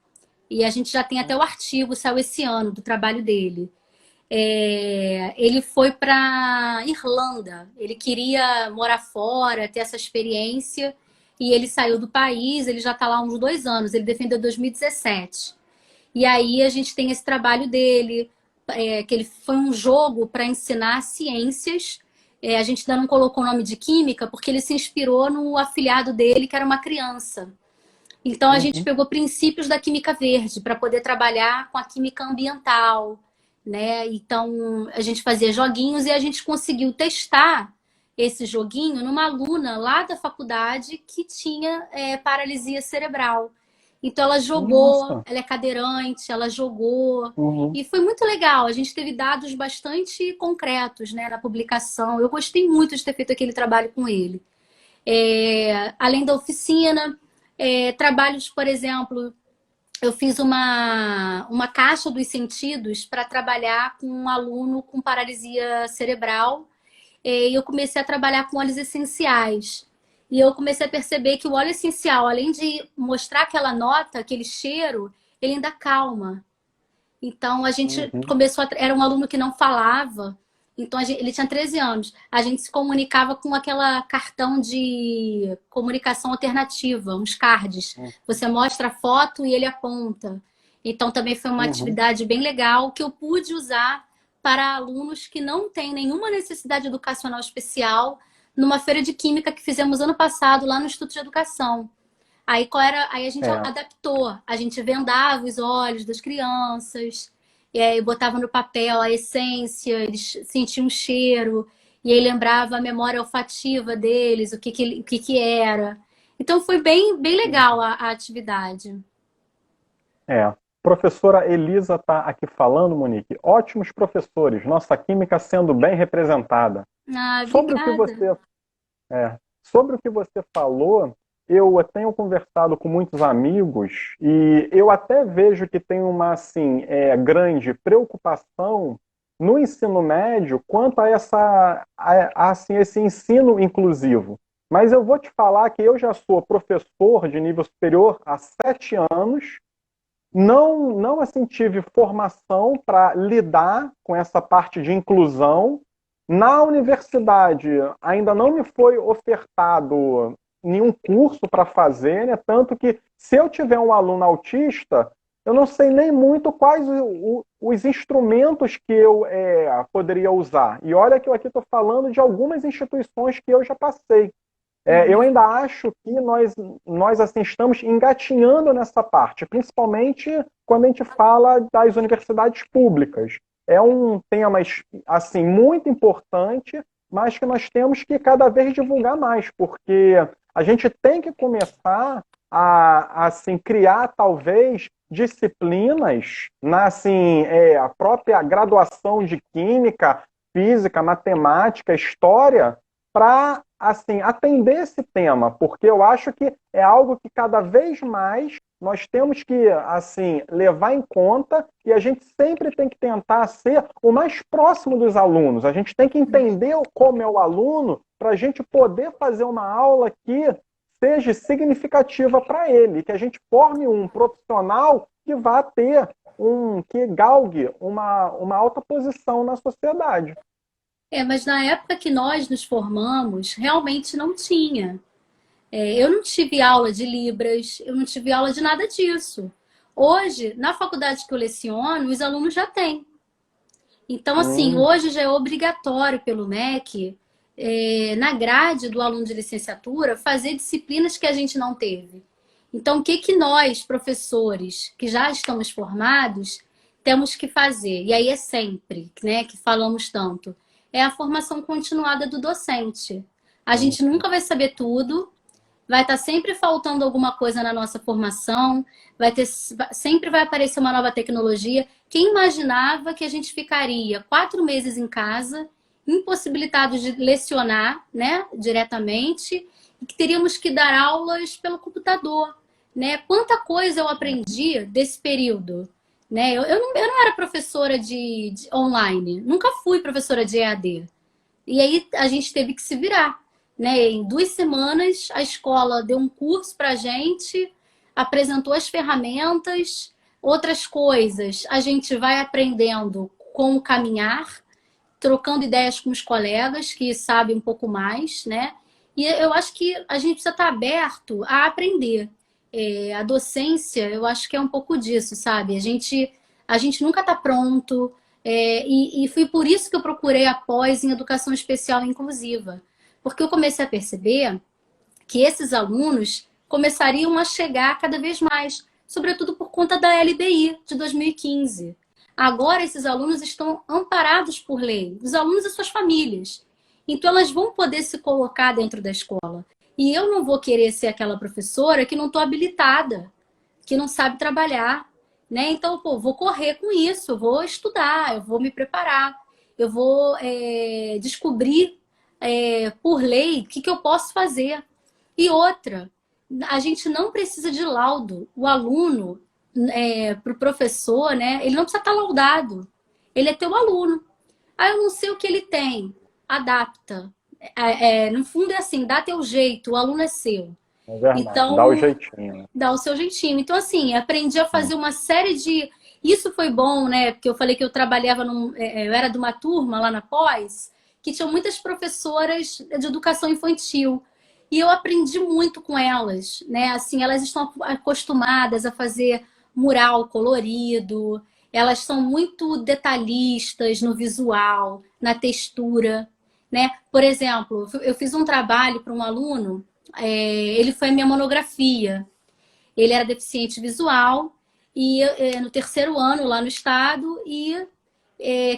E a gente já tem até o artigo, saiu esse ano, do trabalho dele. ele foi para Irlanda. Ele queria morar fora, ter essa experiência, e ele saiu do país. Ele já está lá há uns 2 anos. Ele defendeu 2017. E aí a gente tem esse trabalho dele, que ele foi um jogo para ensinar ciências. A gente ainda não colocou o nome de química, porque ele se inspirou no afilhado dele, que era uma criança. Então a gente Uhum. pegou princípios da química verde para poder trabalhar com a química ambiental, né? Então a gente fazia joguinhos e a gente conseguiu testar esse joguinho numa aluna lá da faculdade que tinha paralisia cerebral. Então ela jogou, Nossa. ela é cadeirante, ela jogou Uhum. e foi muito legal. A gente teve dados bastante concretos, né, na publicação. Eu gostei muito de ter feito aquele trabalho com ele. Além da oficina, trabalhos, por exemplo, eu fiz uma caixa dos sentidos para trabalhar com um aluno com paralisia cerebral. E eu comecei a trabalhar com óleos essenciais. E eu comecei a perceber que o óleo essencial, além de mostrar aquela nota, aquele cheiro, ele ainda calma. Então a gente Uhum. começou era um aluno que não falava, então ele tinha 13 anos. A gente se comunicava com aquela cartão de comunicação alternativa, uns cards. Você mostra a foto e ele aponta. Então também foi uma Uhum. atividade bem legal que eu pude usar para alunos que não têm nenhuma necessidade educacional especial numa feira de química que fizemos ano passado lá no Instituto de Educação. Aí, aí a gente É. adaptou, a gente vendava os olhos das crianças, e aí botava no papel a essência, eles sentiam um cheiro, e aí lembrava a memória olfativa deles, o que era. Então foi bem, bem legal a atividade. É. Professora Elisa está aqui falando, Monique. Ótimos professores, nossa química sendo bem representada. Ah, Sobre o que obrigada. você, sobre o que você falou, eu tenho conversado com muitos amigos e eu até vejo que tem uma assim, grande preocupação no ensino médio quanto a assim, esse ensino inclusivo. Mas eu vou te falar que eu já sou professor de nível superior há 7 anos, não assim tive formação para lidar com essa parte de inclusão. Na universidade ainda não me foi ofertado nenhum curso para fazer, né? Tanto que se eu tiver um aluno autista, eu não sei nem muito quais os instrumentos que eu poderia usar. E olha que eu aqui estou falando de algumas instituições que eu já passei. Eu ainda acho que nós assim, estamos engatinhando nessa parte, principalmente quando a gente fala das universidades públicas. É um tema assim, muito importante, mas que nós temos que cada vez divulgar mais, porque a gente tem que começar a assim, criar, talvez, disciplinas na assim, a própria graduação de Química, Física, Matemática, História, para assim atender esse tema, porque eu acho que é algo que cada vez mais nós temos que assim levar em conta e a gente sempre tem que tentar ser o mais próximo dos alunos. A gente tem que entender como é o aluno para a gente poder fazer uma aula que seja significativa para ele, que a gente forme um profissional que vá ter que galgue uma alta posição na sociedade. Mas na época que nós nos formamos, realmente não tinha. Eu não tive aula de Libras, eu não tive aula de nada disso. Hoje, na faculdade que eu leciono, os alunos já têm. Então, assim, Hum, hoje já é obrigatório pelo MEC, na grade do aluno de licenciatura, fazer disciplinas que a gente não teve. Então, o que que nós, professores, que já estamos formados, temos que fazer? E aí é sempre, né, que falamos tanto. É a formação continuada do docente. A gente hum. nunca vai saber tudo, vai estar sempre faltando alguma coisa na nossa formação, sempre vai aparecer uma nova tecnologia. Quem imaginava que a gente ficaria 4 meses em casa, impossibilitados de lecionar, né, diretamente, e que teríamos que dar aulas pelo computador, né? Quanta coisa eu aprendi desse período, né? Eu não era professora de online, nunca fui professora de EAD. E aí a gente teve que se virar, né? Em 2 semanas a escola deu um curso para a gente, apresentou as ferramentas, outras coisas a gente vai aprendendo como caminhar, trocando ideias com os colegas que sabem um pouco mais, né? E eu acho que a gente precisa estar aberto a aprender. A docência, eu acho que é um pouco disso, sabe? A gente nunca está pronto, e foi por isso que eu procurei a pós em educação especial e inclusiva. Porque eu comecei a perceber que esses alunos começariam a chegar cada vez mais, sobretudo por conta da LDI de 2015. Agora, esses alunos estão amparados por lei, os alunos e suas famílias. Então, elas vão poder se colocar dentro da escola. E eu não vou querer ser aquela professora que não estou habilitada, que não sabe trabalhar, né? Então, pô, vou correr com isso, eu vou estudar, eu vou me preparar, eu vou descobrir por lei o que eu posso fazer. E outra, a gente não precisa de laudo. O aluno, para o professor, né? Ele não precisa estar laudado. Ele é teu aluno. Ah, eu não sei o que ele tem. Adapta. No fundo é assim, dá teu jeito, o aluno é seu. É verdade, dá o Então, jeitinho, né? dá o seu jeitinho. Então, assim, aprendi a fazer uma série de... Isso foi bom, né? Porque eu falei que eu trabalhava eu era de uma turma lá na pós, que tinha muitas professoras de educação infantil. E eu aprendi muito com elas, né? Assim, elas estão acostumadas a fazer mural colorido, elas são muito detalhistas no visual, na textura, né? Por exemplo, eu fiz um trabalho para um aluno, ele foi a minha monografia. Ele era deficiente visual e no terceiro ano lá no estado e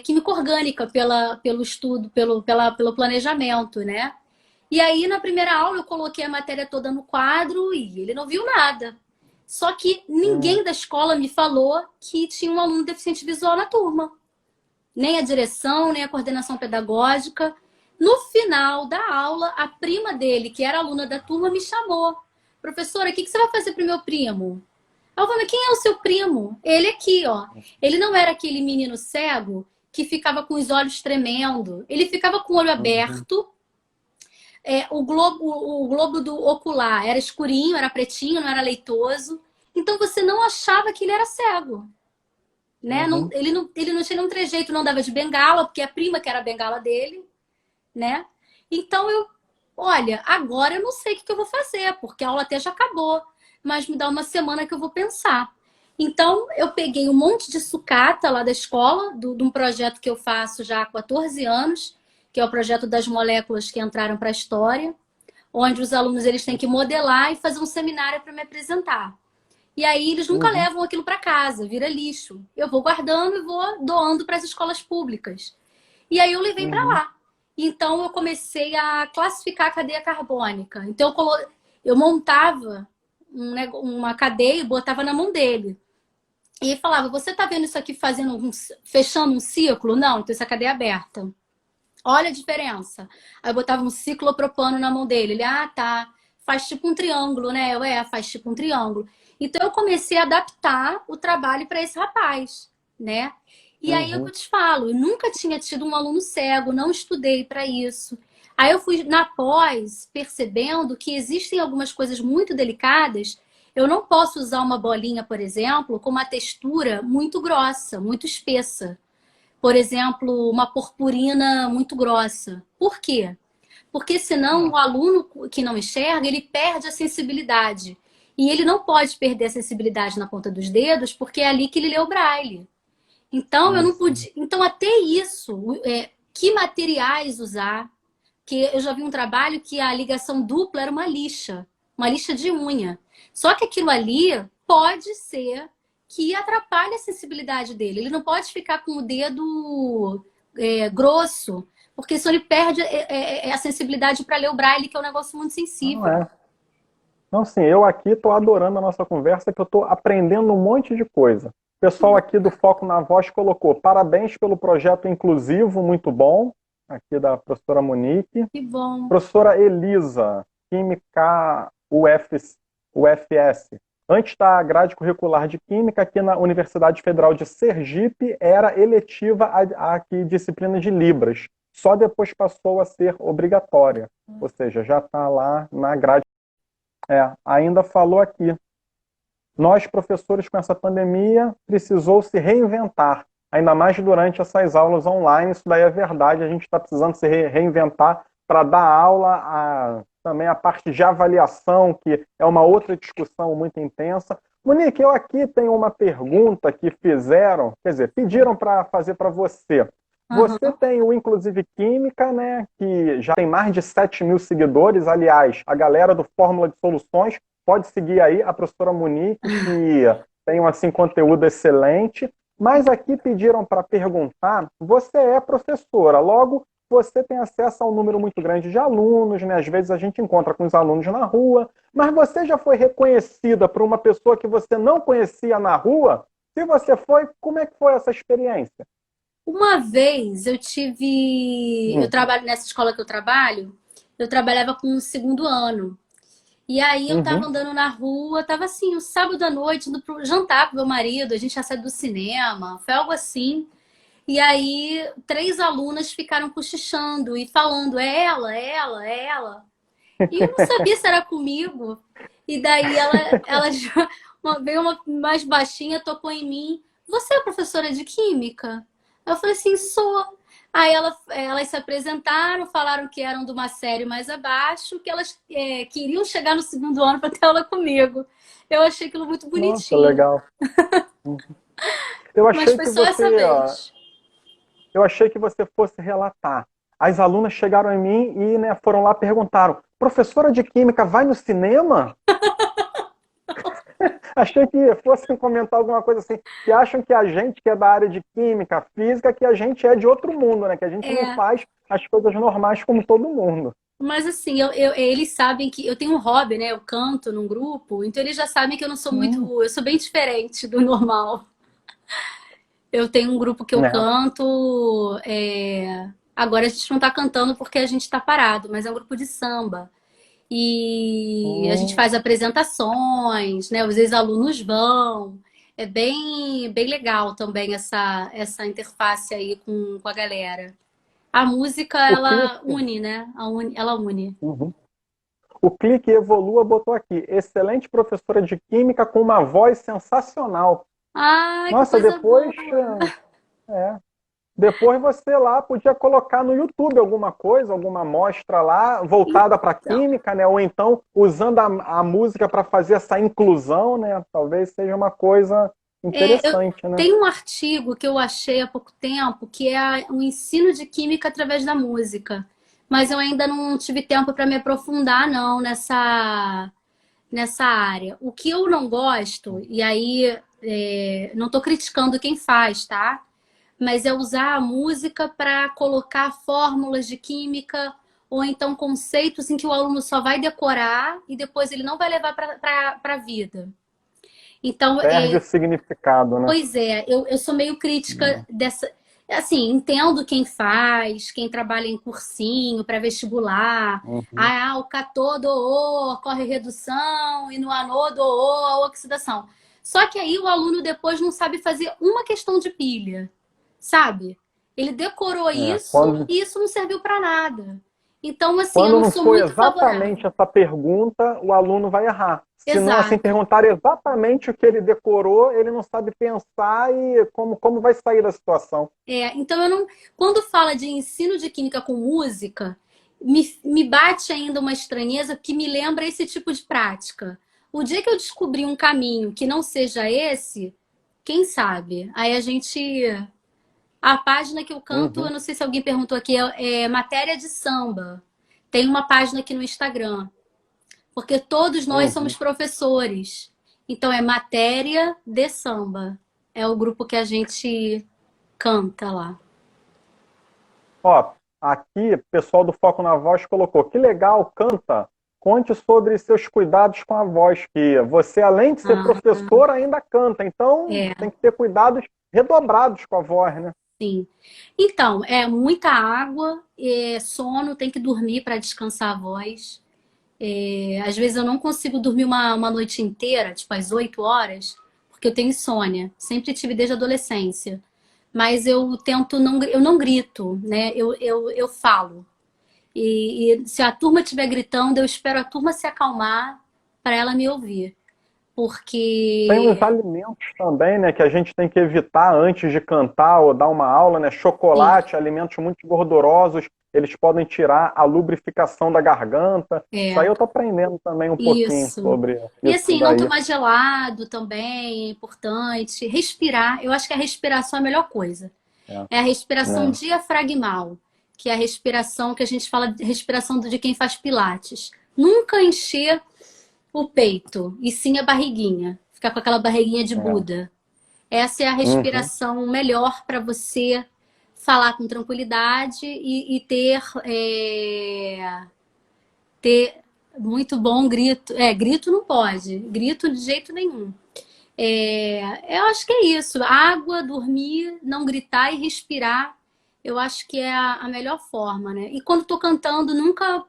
química orgânica pelo estudo, pelo planejamento, né? E aí na primeira aula eu coloquei a matéria toda no quadro e ele não viu nada. Só que ninguém da escola me falou que tinha um aluno deficiente visual na turma. Nem a direção, nem a coordenação pedagógica. No final da aula, a prima dele, que era aluna da turma, me chamou. Professora, o que você vai fazer pro meu primo? Eu falei, quem é o seu primo? Ele aqui, ó. Ele não era aquele menino cego que ficava com os olhos tremendo. Ele ficava com o olho aberto. O globo do ocular era escurinho, era pretinho, não era leitoso. Então você não achava que ele era cego. Né? Ele não tinha nenhum trejeito, não dava de bengala, porque a prima que era a bengala dele, né? Então olha, agora eu não sei o que eu vou fazer, porque a aula até já acabou, mas me dá uma semana que eu vou pensar. Então eu peguei um monte de sucata lá da escola, de um projeto que eu faço já há 14 anos, que é o projeto das moléculas que entraram para a história, onde os alunos eles têm que modelar e fazer um seminário para me apresentar. E aí eles nunca levam aquilo para casa, vira lixo. Eu vou guardando e vou doando para as escolas públicas. E aí eu levei para lá. Então eu comecei a classificar a cadeia carbônica. Então eu montava uma cadeia e botava na mão dele. E falava, você tá vendo isso aqui fechando um ciclo? Não, então essa cadeia é aberta. Olha a diferença. Aí eu botava um ciclopropano na mão dele. Ele, tá, faz tipo um triângulo, né? Faz tipo um triângulo. Então eu comecei a adaptar o trabalho para esse rapaz, né? E aí eu te falo, eu nunca tinha tido um aluno cego, não estudei para isso. Aí eu fui na pós percebendo que existem algumas coisas muito delicadas. Eu não posso usar uma bolinha, por exemplo, com uma textura muito grossa, muito espessa. Por exemplo, uma purpurina muito grossa. Por quê? Porque senão o aluno que não enxerga, ele perde a sensibilidade. E ele não pode perder a sensibilidade na ponta dos dedos, porque é ali que ele lê o braille. Então, eu não podia. Então, até isso, que materiais usar? Que eu já vi um trabalho que a ligação dupla era uma lixa de unha. Só que aquilo ali pode ser que atrapalhe a sensibilidade dele. Ele não pode ficar com o dedo grosso, porque senão ele perde a sensibilidade para ler o braille, que é um negócio muito sensível. Não é. Não, sim, eu aqui estou adorando a nossa conversa, que eu estou aprendendo um monte de coisa. O pessoal aqui do Foco na Voz colocou parabéns pelo projeto inclusivo, muito bom, aqui da professora Monique. Que bom. Professora Elisa, Química UFS. Antes da grade curricular de Química, aqui na Universidade Federal de Sergipe, era eletiva a disciplina de Libras. Só depois passou a ser obrigatória. Ou seja, já está lá na grade. Ainda falou aqui. Nós, professores, com essa pandemia, precisou se reinventar. ainda mais durante essas aulas online. Isso daí é verdade, a gente está precisando se reinventar para dar aula, também a parte de avaliação, que é uma outra discussão muito intensa. Monique, eu aqui tenho uma pergunta que fizeram, quer dizer, pediram para fazer para você. Você Aham. tem o Inclusive Química, né, que já tem mais de 7 mil seguidores. Aliás, a galera do Fórmula de Soluções pode seguir aí a professora Monique, que tem assim, conteúdo excelente. Mas aqui pediram para perguntar, você é professora, logo você tem acesso a um número muito grande de alunos, né? Às vezes a gente encontra com os alunos na rua, mas você já foi reconhecida por uma pessoa que você não conhecia na rua? Se você foi, como é que foi essa experiência? Uma vez eu Hum. trabalho nessa escola que eu trabalhava com o segundo ano. E aí eu tava Uhum. andando na rua, tava assim, um sábado à noite, indo pro jantar com meu marido, a gente ia sair do cinema, foi algo assim. E aí três alunas ficaram cochichando e falando, é ela, é ela, é ela. E eu não sabia se era comigo. E daí ela já, veio uma mais baixinha, tocou em mim. Você é professora de química? Eu falei assim, sou. Aí elas se apresentaram, falaram que eram de uma série mais abaixo, que elas queriam chegar no segundo ano para ter aula comigo. Eu achei aquilo muito Nossa, bonitinho, legal. Eu mas achei foi que só essa você, ó, vez. eu achei que você fosse relatar. As alunas chegaram em mim e, né, foram lá perguntaram: professora de química vai no cinema? Achei que fossem comentar alguma coisa assim, que acham que a gente que é da área de química, física, que a gente é de outro mundo, né? Que a gente não É, faz as coisas normais como todo mundo. mas assim, eles sabem que eu tenho um hobby, né? Eu canto num grupo, então eles já sabem que eu não sou Hum. muito, eu sou bem diferente do normal. Eu tenho um grupo que eu Né? canto. Agora a gente não tá cantando porque a gente tá parado, mas é um grupo de samba. E a gente Hum. faz apresentações, né? Os ex-alunos vão. É bem legal também essa interface aí com a galera. A música, O ela clique, une, né? Ela une. uhum. O clique Evolua botou aqui: excelente professora de química com uma voz sensacional. Ai, que Nossa, coisa depois, boa! é, depois você lá podia colocar no YouTube alguma coisa, alguma amostra lá voltada para Então, química, né? Ou então usando a música para fazer essa inclusão, né? Talvez seja uma coisa eu interessante, né? tenho um artigo que eu achei há pouco tempo que é o ensino de química através da música, mas eu ainda não tive tempo para me aprofundar não nessa área. O que eu não gosto, e aí não estou criticando quem faz, tá? Mas é usar a música para colocar fórmulas de química ou então conceitos em que o aluno só vai decorar e depois ele não vai levar para a vida. Então, Perde o significado, né? pois é, eu sou meio crítica dessa. Assim, entendo quem faz, quem trabalha em cursinho para vestibular. Uhum. O catodo ocorre redução e no anodo a oxidação. Só que aí o aluno depois não sabe fazer uma questão de pilha, sabe? Ele decorou É, isso e isso não serviu para nada. Então, assim, eu quando não não sou foi muito favorável. exatamente essa pergunta, o aluno vai errar. Se não, assim, Exato. perguntar exatamente o que ele decorou, ele não sabe pensar e como vai sair da situação. Então eu não. Quando fala de ensino de química com música, me bate ainda uma estranheza que me lembra esse tipo de prática. O dia que eu descobrir um caminho que não seja esse, quem sabe? Aí a gente. A página que eu canto, eu Uhum, não sei se alguém perguntou aqui, é matéria de samba. Tem uma página aqui no Instagram. Porque todos nós somos uhum. professores. Então é matéria de samba. É o grupo que a gente canta lá. Ó, aqui, o pessoal do Foco na Voz colocou: que legal, canta. Conte sobre seus cuidados com a voz, que você, além de ser Ah, professor, ainda canta. Então, é. tem que ter cuidados redobrados com a voz, né? Sim. Então, é muita água, sono, tem que dormir para descansar a voz. Às vezes eu não consigo dormir uma noite inteira, tipo às 8 horas, porque eu tenho insônia. Sempre tive desde a adolescência. Mas eu tento não, eu não grito, né? Eu falo. E se a turma estiver gritando, eu espero a turma se acalmar para ela me ouvir. Tem porque uns alimentos também, né, que a gente tem que evitar antes de cantar ou dar uma aula, né? Chocolate, alimentos muito gordurosos, eles podem tirar a lubrificação da garganta. Isso aí é eu tô aprendendo também um pouquinho isso. sobre E isso assim, não daí. tomar gelado também é importante. Respirar, eu acho que a respiração é a melhor coisa. É, É a respiração né? diafragmal, que é a respiração que a gente fala de respiração de quem faz pilates. Nunca encher o peito, e sim a barriguinha. Ficar com aquela barriguinha de É. Buda. Essa é a Uhum. respiração melhor para você falar com tranquilidade e ter muito bom grito. Grito não pode. Grito de jeito nenhum. Eu acho que é isso. Água, dormir, não gritar e respirar. Eu acho que é a melhor forma, né? E quando tô cantando, nunca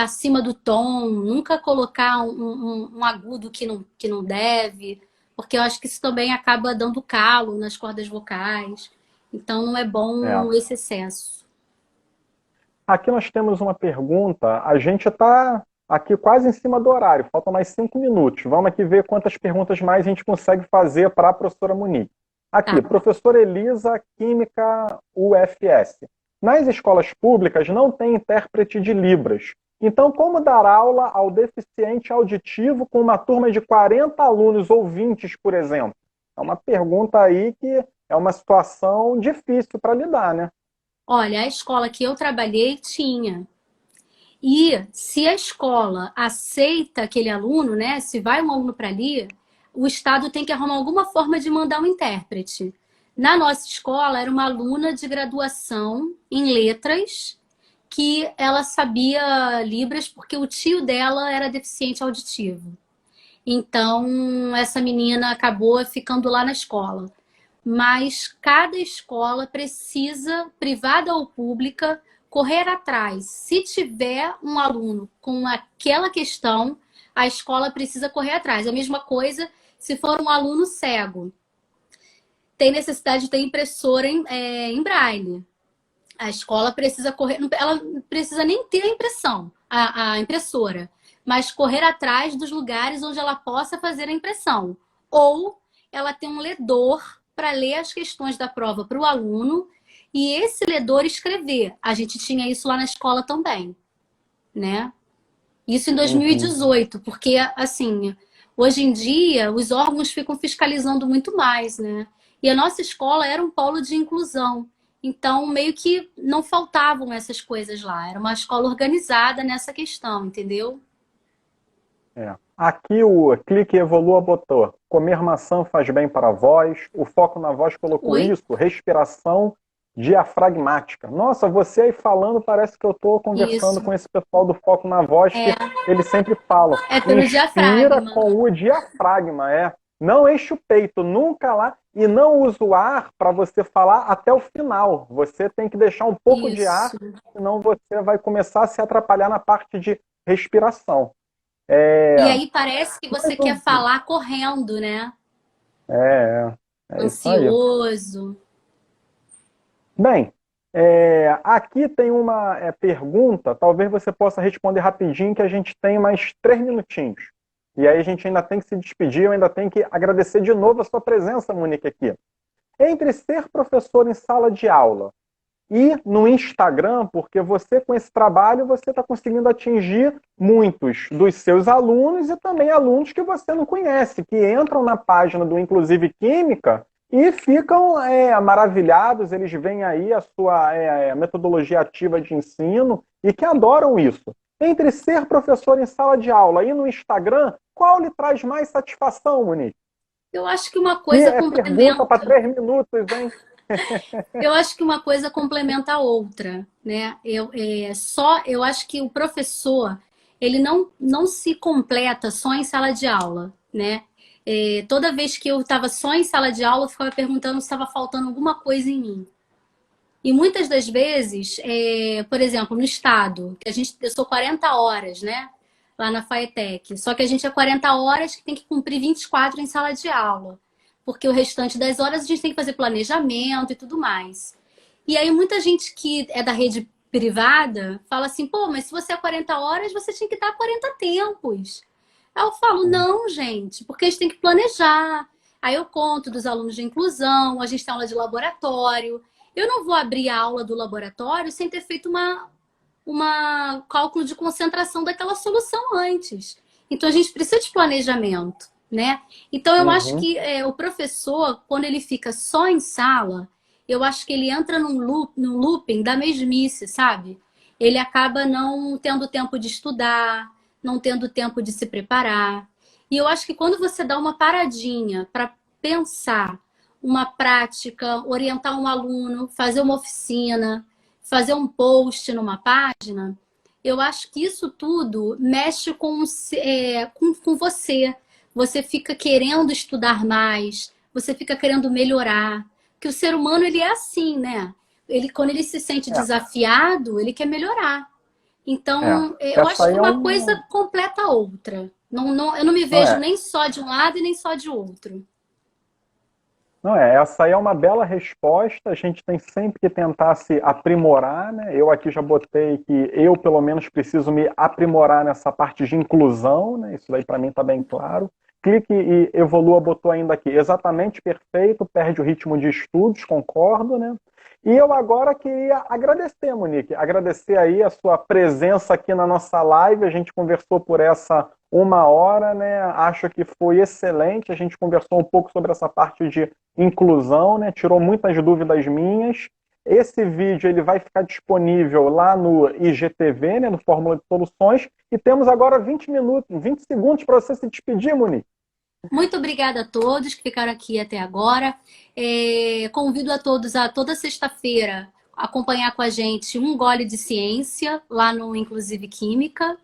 acima do tom, nunca colocar um agudo que não deve, porque eu acho que isso também acaba dando calo nas cordas vocais. Então não é É. bom esse excesso. Aqui nós temos uma pergunta. A gente está aqui quase em cima do horário, faltam mais 5 minutos. Vamos aqui ver quantas perguntas mais a gente consegue fazer para a professora Monique. Aqui, Tá. professora Elisa, Química UFS. Nas escolas públicas não tem intérprete de Libras. Então, como dar aula ao deficiente auditivo com uma turma de 40 alunos ouvintes, por exemplo? É uma pergunta aí que é uma situação difícil para lidar, né? Olha, a escola que eu trabalhei tinha. E se a escola aceita aquele aluno, né? Se vai um aluno para ali, o Estado tem que arrumar alguma forma de mandar um intérprete. Na nossa escola era uma aluna de graduação em letras que ela sabia Libras porque o tio dela era deficiente auditivo. Então, essa menina acabou ficando lá na escola. Mas cada escola precisa, privada ou pública, correr atrás. Se tiver um aluno com aquela questão, a escola precisa correr atrás. A mesma coisa se for um aluno cego. Tem necessidade de ter impressora em braille. A escola precisa correr, ela não precisa nem ter a impressão, a impressora, mas correr atrás dos lugares onde ela possa fazer a impressão. Ou ela tem um ledor para ler as questões da prova para o aluno e esse ledor escrever. A gente tinha isso lá na escola também, né? Isso em Uhum. 2018, porque assim, hoje em dia os órgãos ficam fiscalizando muito mais, né? E a nossa escola era um polo de inclusão. Então, meio que não faltavam essas coisas lá. Era uma escola organizada nessa questão, entendeu? É. Aqui o Clique Evolua botou: comer maçã faz bem para a voz. O Foco na Voz colocou Oi? isso: respiração diafragmática. Nossa, você aí falando, parece que eu estou conversando Isso. com esse pessoal do Foco na Voz, que eles sempre falam: É pelo inspira diafragma. com o diafragma, é. Não enche o peito, nunca lá. E não usa o ar para você falar até o final. Você tem que deixar um pouco de ar, Isso. senão você vai começar a se atrapalhar na parte de respiração. E É, aí parece que mais você quer um. falar correndo, né? É isso aí. Ansioso. Bem, aqui tem uma pergunta, talvez você possa responder rapidinho, que a gente tem mais 3 minutinhos. E aí a gente ainda tem que se despedir, eu ainda tenho que agradecer de novo a sua presença, Monique, aqui. Entre ser professor em sala de aula e no Instagram, porque você, com esse trabalho, você está conseguindo atingir muitos dos seus alunos e também alunos que você não conhece, que entram na página do Inclusive Química e ficam maravilhados, eles veem aí a sua metodologia ativa de ensino e que adoram isso. Entre ser professor em sala de aula e no Instagram, qual lhe traz mais satisfação, Monique? Eu acho que uma Que coisa pergunta para complementa. 3 minutos, hein? Eu acho que uma coisa complementa a outra, né? Eu acho que o professor ele não se completa só em sala de aula, né? Toda vez que eu estava só em sala de aula, eu ficava perguntando se estava faltando alguma coisa em mim. E muitas das vezes, por exemplo, no estado, que eu sou 40 horas, né? Lá na FAETEC. Só que a gente é 40 horas que tem que cumprir 24 em sala de aula. Porque o restante das horas a gente tem que fazer planejamento e tudo mais. E aí muita gente que é da rede privada fala assim, pô, mas se você é 40 horas, você tinha que dar 40 tempos. Aí eu falo, não, gente, porque a gente tem que planejar. Aí eu conto dos alunos de inclusão, a gente tem aula de laboratório. Eu não vou abrir a aula do laboratório sem ter feito uma cálculo de concentração daquela solução antes. Então a gente precisa de planejamento, né? Então eu acho Uhum. que o professor, quando ele fica só em sala, eu acho que ele entra num looping da mesmice, sabe? Ele acaba não tendo tempo de estudar, não tendo tempo de se preparar. E eu acho que quando você dá uma paradinha para pensar uma prática, orientar um aluno, fazer uma oficina, fazer um post numa página, eu acho que isso tudo mexe com você. Você fica querendo estudar mais, você fica querendo melhorar. Que o ser humano, ele é assim, né? Quando ele se sente É, desafiado, ele quer melhorar. é. Então, eu Essa acho aí que é uma coisa um. completa a outra. Eu não me Não vejo é. nem só de um lado e nem só de outro. Não é, essa aí é uma bela resposta. A gente tem sempre que tentar se aprimorar, né? Eu aqui já botei que eu, pelo menos, preciso me aprimorar nessa parte de inclusão, né? Isso daí para mim está bem claro. Clique e evolua botou ainda aqui. Exatamente perfeito, perde o ritmo de estudos, concordo, né? E eu agora queria agradecer, Monique, agradecer aí a sua presença aqui na nossa live. A gente conversou por essa 1 hora, né? Acho que foi excelente. A gente conversou um pouco sobre essa parte de inclusão, né? Tirou muitas dúvidas minhas. Esse vídeo ele vai ficar disponível lá no IGTV, né, no Fórmula de Soluções, e temos agora 20 minutos, 20 segundos para você se despedir, Monique. Muito obrigada a todos que ficaram aqui até agora. Convido a todos a toda sexta-feira acompanhar com a gente um gole de ciência lá no Inclusive Química.